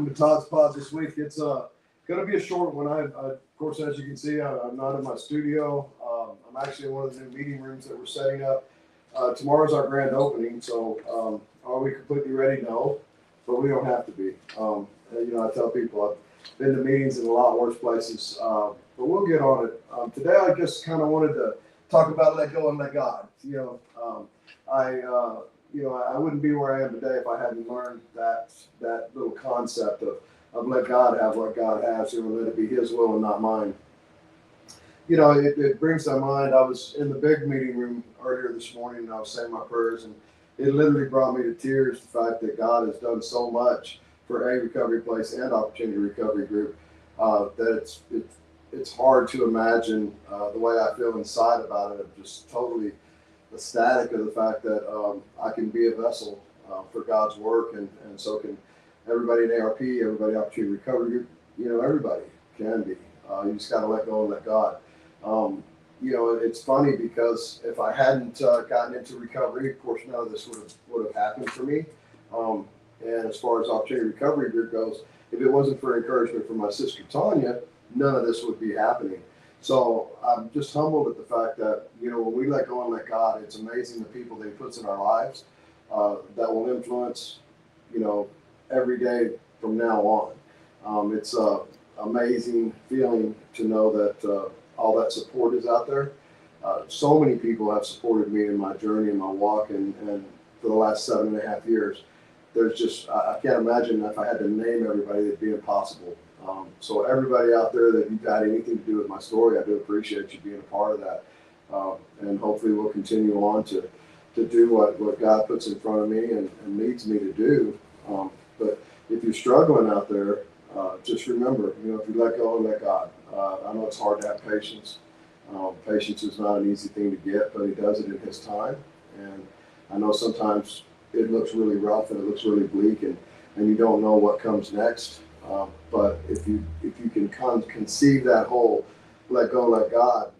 welcome to Todd's Pod this week. It's going to be a short one. Of course, as you can see, I'm not in my studio. I'm actually in one of the new meeting rooms that we're setting up. Tomorrow's our grand opening, so are we completely ready? No, but we don't have to be. I tell people I've been to meetings in a lot worse places, but we'll get on it. Today, I just kind of wanted to talk about let go and let God. I wouldn't be where I am today if I hadn't learned that little concept of let God have what God has, let it be His will and not mine. It brings to mind, I was in the big meeting room earlier this morning and I was saying my prayers, and it literally brought me to tears, the fact that God has done so much for A Recovery Place and Opportunity Recovery Group, that it's hard to imagine the way I feel inside about it. I'm just totally ecstatic of the fact that I can be a vessel for God's work, and so can everybody in ARP, everybody Opportunity Recovery Group, everybody can be. You just got to let go and let God. It's funny because if I hadn't gotten into recovery, of course, none of this would have happened for me. And as far as Opportunity Recovery Group goes, if it wasn't for encouragement from my sister Tanya, none of this would be happening. So I'm just humbled at the fact that, when we let go and let God, it's amazing the people that He puts in our lives that will influence, every day from now on. It's an amazing feeling to know that all that support is out there. So many people have supported me in my journey, in my walk, and for the last 7.5 years. There's just, I can't imagine if I had to name everybody, it'd be impossible. So everybody out there that you've had anything to do with my story, I do appreciate you being a part of that. And hopefully we'll continue on to do what God puts in front of me and needs me to do. But if you're struggling out there, just remember, if you let go and let God. I know it's hard to have patience. Patience is not an easy thing to get, but He does it in His time. And I know sometimes it looks really rough and it looks really bleak, and you don't know what comes next. But if you can conceive that whole let go, let God,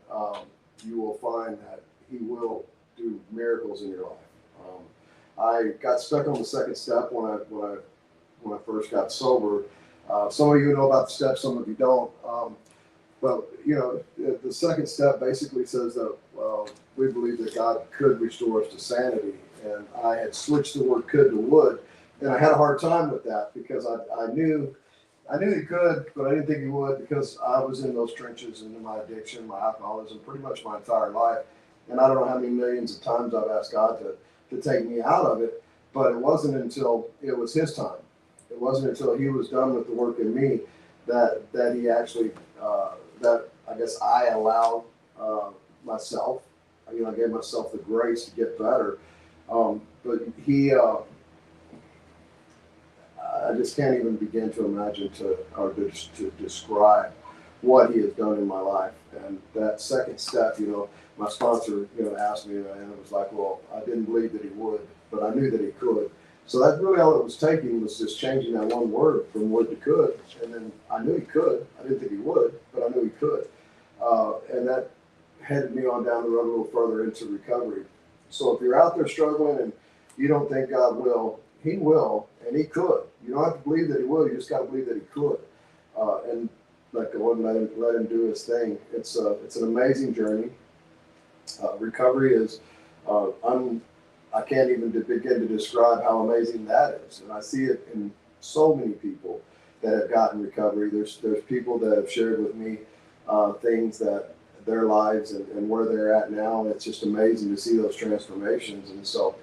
you will find that He will do miracles in your life. I got stuck on the second step when I first got sober. Some of you know about the steps, some of you don't. But the second step basically says that we believe that God could restore us to sanity, and I had switched the word could to would, and I had a hard time with that because I knew He could, but I didn't think He would, because I was in those trenches and in my addiction, my alcoholism, pretty much my entire life. And I don't know how many millions of times I've asked God to take me out of it, but it wasn't until it was His time. It wasn't until He was done with the work in me that He actually, that I guess I allowed myself, I gave myself the grace to get better. But He, I just can't even begin to imagine to describe what He has done in my life. And that second step, my sponsor, asked me, and it was like, well, I didn't believe that He would, but I knew that He could. So that's really all it was taking, was just changing that one word from would to could. And then I knew He could. I didn't think He would, but I knew He could. And that headed me on down the road a little further into recovery. So if you're out there struggling and you don't think God will, He will, and He could. You don't have to believe that He will. You just got to believe that He could. And let go and let him do His thing. It's an amazing journey. Recovery is, I can't even begin to describe how amazing that is. And I see it in so many people that have gotten recovery. There's people that have shared with me things that their lives and where they're at now. And it's just amazing to see those transformations. And so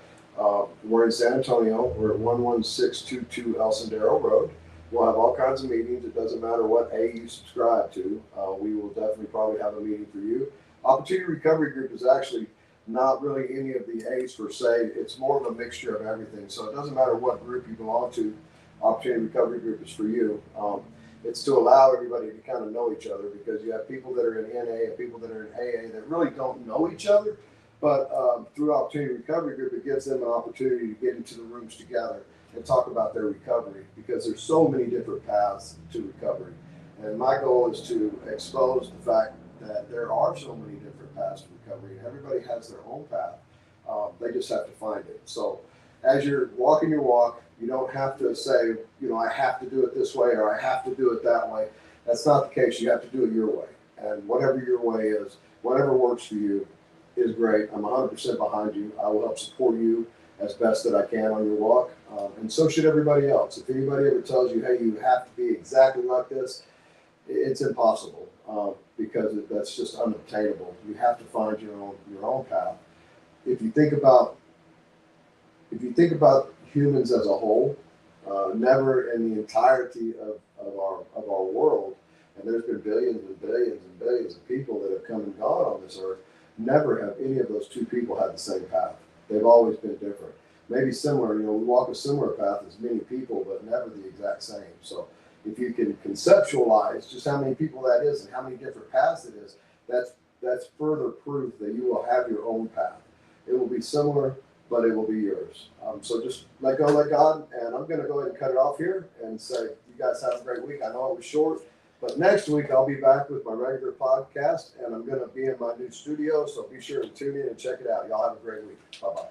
we're in San Antonio. We're at 11622 El Sendero Road. We'll have all kinds of meetings. It doesn't matter what A you subscribe to. We will definitely probably have a meeting for you. Opportunity Recovery Group is actually not really any of the A's per se. It's more of a mixture of everything. So it doesn't matter what group you belong to. Opportunity Recovery Group is for you. It's to allow everybody to kind of know each other, because you have people that are in NA and people that are in AA that really don't know each other. But through Opportunity Recovery Group, it gives them an opportunity to get into the rooms together and talk about their recovery, because there's so many different paths to recovery. And my goal is to expose the fact that there are so many different paths to recovery, and everybody has their own path. They just have to find it. So as you're walking your walk, You don't have to say, I have to do it this way or I have to do it that way. That's not the case. You have to do it your way. And whatever your way is, whatever works for you is great. I'm 100% behind you. I will help support you as best that I can on your walk. And so should everybody else. If anybody ever tells you, hey, you have to be exactly like this, it's impossible because that's just unobtainable. You have to find your own path. If you think about humans as a whole, never in the entirety of our world, and there's been billions and billions and billions of people that have come and gone on this earth, never have any of those two people had the same path. They've always been different. Maybe similar, we walk a similar path as many people, but never the exact same. So if you can conceptualize just how many people that is and how many different paths it is, that's further proof that you will have your own path. It will be similar, but it will be yours. So just let God, and I'm going to go ahead and cut it off here and say, you guys have a great week. I know it was short, but next week I'll be back with my regular podcast, and I'm going to be in my new studio, so be sure to tune in and check it out. Y'all have a great week. Bye-bye.